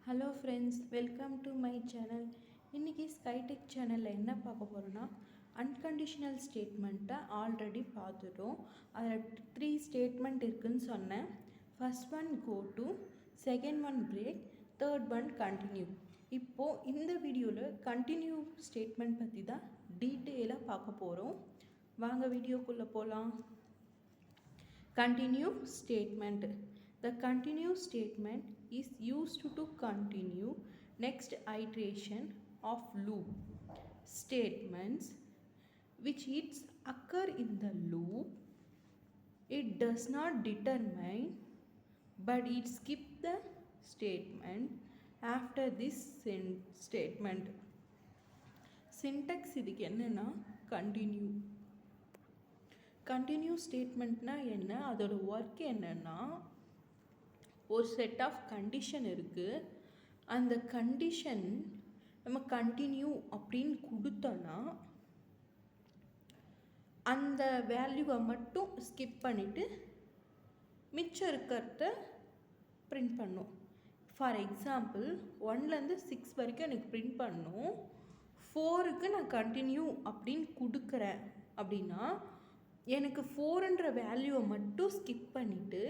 Hello friends, welcome to my channel. இன்றைக்கி ஸ்கைடெக் சேனலில் என்ன பார்க்க போகிறோன்னா, அன்கண்டிஷனல் ஸ்டேட்மெண்ட்டை ஆல்ரெடி பார்த்துட்டோம். அதில் 3 ஸ்டேட்மெண்ட் இருக்குதுன்னு சொன்னேன். First one go to, second one break, third one continue. இப்போது இந்த வீடியோவில் கண்டினியூ ஸ்டேட்மெண்ட் பற்றி தான் டீட்டெயிலாக பார்க்க போகிறோம். வாங்க வீடியோக்குள்ளே போகலாம். Continue statement. The continue statement is used to continue next iteration of loop. Statements which occur in the loop, it does not determine but it skips the statement after this statement. Syntax இதுக்கு என்னன்னா continue. Continue ஸ்டேட்மெண்ட்னா என்ன, அதோட work என்னன்னா, ஒரு set of condition இருக்குது. அந்த condition நம்ம continue அப்படின்னு கொடுத்தோன்னா அந்த வேல்யூவை மட்டும் ஸ்கிப் பண்ணிவிட்டு மிச்சம் இருக்கிறத பிரிண்ட் பண்ணும். ஃபார் எக்ஸாம்பிள் 1லேருந்து 6 வரைக்கும் எனக்கு பிரிண்ட் பண்ணும். 4க்கு நான் கண்டினியூ அப்படின்னு கொடுக்குறேன் அப்படின்னா எனக்கு 4ன்ற வேல்யூவை மட்டும் ஸ்கிப் பண்ணிவிட்டு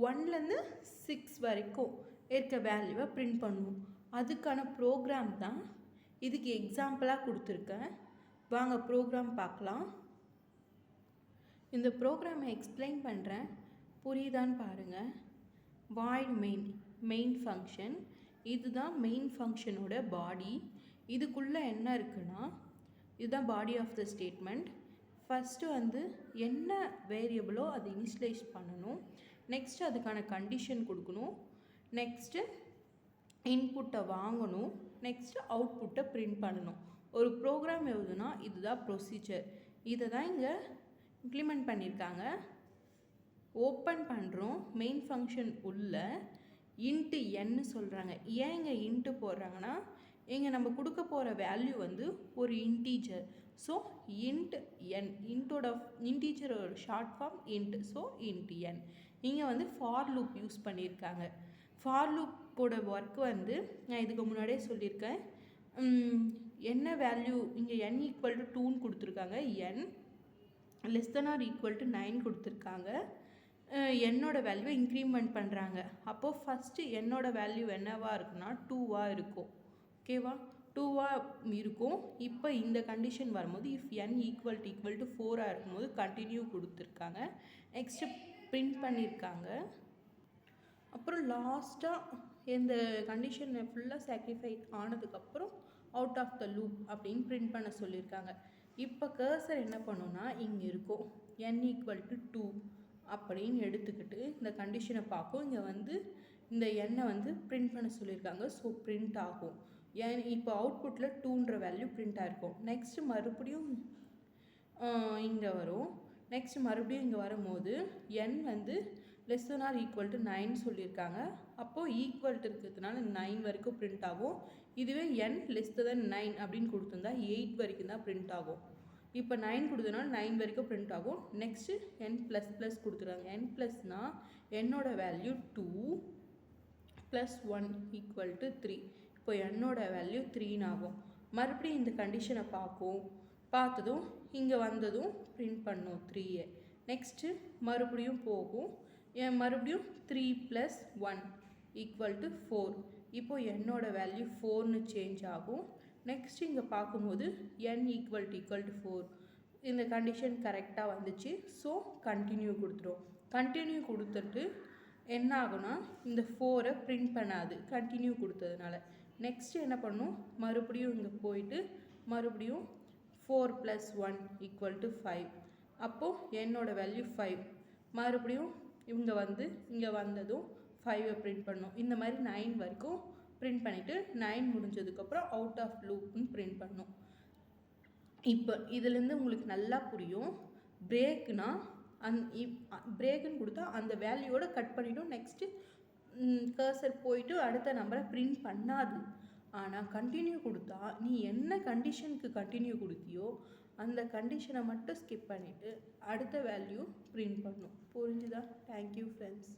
1லேருந்து 6 வரைக்கும் இருக்க வேல்யூவை பிரிண்ட் பண்ணுவோம். அதுக்கான ப்ரோக்ராம் தான் இதுக்கு எக்ஸாம்பிளாக கொடுத்துருக்கேன். வாங்க ப்ரோக்ராம் பார்க்கலாம். இந்த ப்ரோக்ராமை எக்ஸ்பிளைன் பண்ணுறேன், புரியுதான்னு பாருங்கள். வாய்ட் மெயின் ஃபங்க்ஷன், இதுதான் மெயின் ஃபங்க்ஷனோட பாடி. இதுக்குள்ளே என்ன இருக்குன்னா, இதுதான் body of the statement. First என்ன வேரியபிளோ அதை இனிஷியலைஸ் பண்ணணும். நெக்ஸ்ட்டு அதுக்கான கண்டிஷன் கொடுக்கணும். நெக்ஸ்ட்டு இன்புட்டை வாங்கணும். நெக்ஸ்ட்டு அவுட்புட்டை பிரிண்ட் பண்ணணும். ஒரு ப்ரோக்ராம் எழுதுனா இதுதான் ப்ரொசீஜர். இதை தான் இங்கே இம்ப்ளிமெண்ட் பண்ணியிருக்காங்க. ஓப்பன் பண்ணுறோம். மெயின் ஃபங்க்ஷன் உள்ள இன்ட்டு என்னு சொல்கிறாங்க. ஏன் இங்கே இன்ட்டு போடுறாங்கன்னா, இங்கே நம்ம கொடுக்க போகிற வேல்யூ ஒரு இன்டீஜர். ஸோ இன்ட் என், இன்டீஜரோட short form int. So int n. இங்கே ஃபார் லூப் யூஸ் பண்ணியிருக்காங்க. ஃபார் லூப்போட ஒர்க் நான் இதுக்கு முன்னாடியே சொல்லியிருக்கேன். என்ன வேல்யூ இங்கே n ஈக்குவல் டு 2ன்னு கொடுத்துருக்காங்க. n less than or equal to 9 கொடுத்துருக்காங்க. என்னோட வேல்யூவை இன்க்ரீமெண்ட் பண்ணுறாங்க. அப்போது ஃபஸ்ட்டு என்னோட வேல்யூ என்னவாக இருக்குன்னா 2வாக இருக்கும். ஓகேவா, 2வாக இருக்கும். இப்போ இந்த கண்டிஷன் வரும்போது இஃப் n ஈக்குவல் டு 4ஆக இருக்கும்போது கண்டினியூ கொடுத்துருக்காங்க. நெக்ஸ்ட்டு பிரிண்ட் பண்ணியிருக்காங்க. அப்புறம் லாஸ்ட்டாக இந்த கண்டிஷன் ஃபுல்லாக சாக்ரிஃபை ஆனதுக்கப்புறம் அவுட் ஆஃப் த லூப் அப்படின்னு பிரிண்ட் பண்ண சொல்லியிருக்காங்க. இப்போ கர்சர் என்ன பண்ணுன்னா, இங்கே இருக்கும் n ஈக்குவல் டு 2 அப்படின்னு எடுத்துக்கிட்டு இந்த கண்டிஷனை பார்க்கும். இங்கே இந்த எண்ணை பிரிண்ட் பண்ண சொல்லியிருக்காங்க. ஸோ பிரிண்ட் ஆகும். இப்போ அவுட்புட்டில் 2ன்ற வேல்யூ பிரிண்ட் ஆகிருக்கும். நெக்ஸ்ட்டு மறுபடியும் இங்கே வரும். நெக்ஸ்ட் மறுபடியும் இங்கே வரும்போது n less than or equal to 9 சொல்லியிருக்காங்க. அப்போது ஈக்குவல் டு இருக்கிறதுனால 9 வரைக்கும் பிரிண்ட் ஆகும். இதுவே n லெஸ் தென் 9 அப்படின்னு கொடுத்துருந்தா 8 வரைக்கும் தான் பிரிண்ட் ஆகும். இப்போ 9 கொடுத்ததுனால 9 வரைக்கும் பிரிண்ட் ஆகும். நெக்ஸ்ட்டு n++ கொடுத்துருக்காங்க. n+னால் என்னோட வேல்யூ 2 + 1 ஈக்குவல் டு 3. இப்போ என்னோட வேல்யூ 3 ஆகும். மறுபடியும் இந்த கண்டிஷனை பார்த்ததும் இங்கே வந்ததும் பிரிண்ட் பண்ணும் 3. நெக்ஸ்ட்டு மறுபடியும் போகும். மறுபடியும் 3 + 1 ஈக்குவல் டு 4. இப்போ என்னோட வேல்யூ 4ன்னு சேஞ்ச் ஆகும். நெக்ஸ்ட் இங்கே பார்க்கும்போது n ஈக்குவல் டு 4. இந்த கண்டிஷன் கரெக்டாக வந்துச்சு. ஸோ கண்டினியூ கொடுத்துரும். கண்டினியூ கொடுத்துட்டு என்ன ஆகுனா, இந்த 4ஐ பிரிண்ட் பண்ணாது கண்டினியூ கொடுத்ததுனால. நெக்ஸ்ட் என்ன பண்ணும், மறுபடியும் இங்கே போயிட்டு மறுபடியும் 4 + 1 ஈக்குவல் டு 5. அப்போது என்னோட வேல்யூ 5. மறுபடியும் இங்கே இங்கே வந்ததும் 5ஐ பிரிண்ட் பண்ணும். இந்த மாதிரி 9 வரைக்கும் பிரிண்ட் பண்ணிவிட்டு 9 முடிஞ்சதுக்கப்புறம் அவுட் ஆஃப் லூப்னு பிரிண்ட் பண்ணும். இப்போ இதுலேருந்து உங்களுக்கு நல்லா புரியும். பிரேக்னா பிரேக்குன்னு கொடுத்தா அந்த வேல்யூவோட கட் பண்ணிவிடும். நெக்ஸ்ட்டு கர்சர் போயிட்டு அடுத்த நம்பரை பிரிண்ட் பண்ணாது. ஆனால் கண்டினியூ கொடுத்தா நீ என்ன கண்டிஷனுக்கு கண்டினியூ கொடுத்தியோ அந்த கண்டிஷனை மட்டும் ஸ்கிப் பண்ணிவிட்டு அடுத்த வேல்யூ பிரிண்ட் பண்ணும். புரிஞ்சுதா? Thank you friends.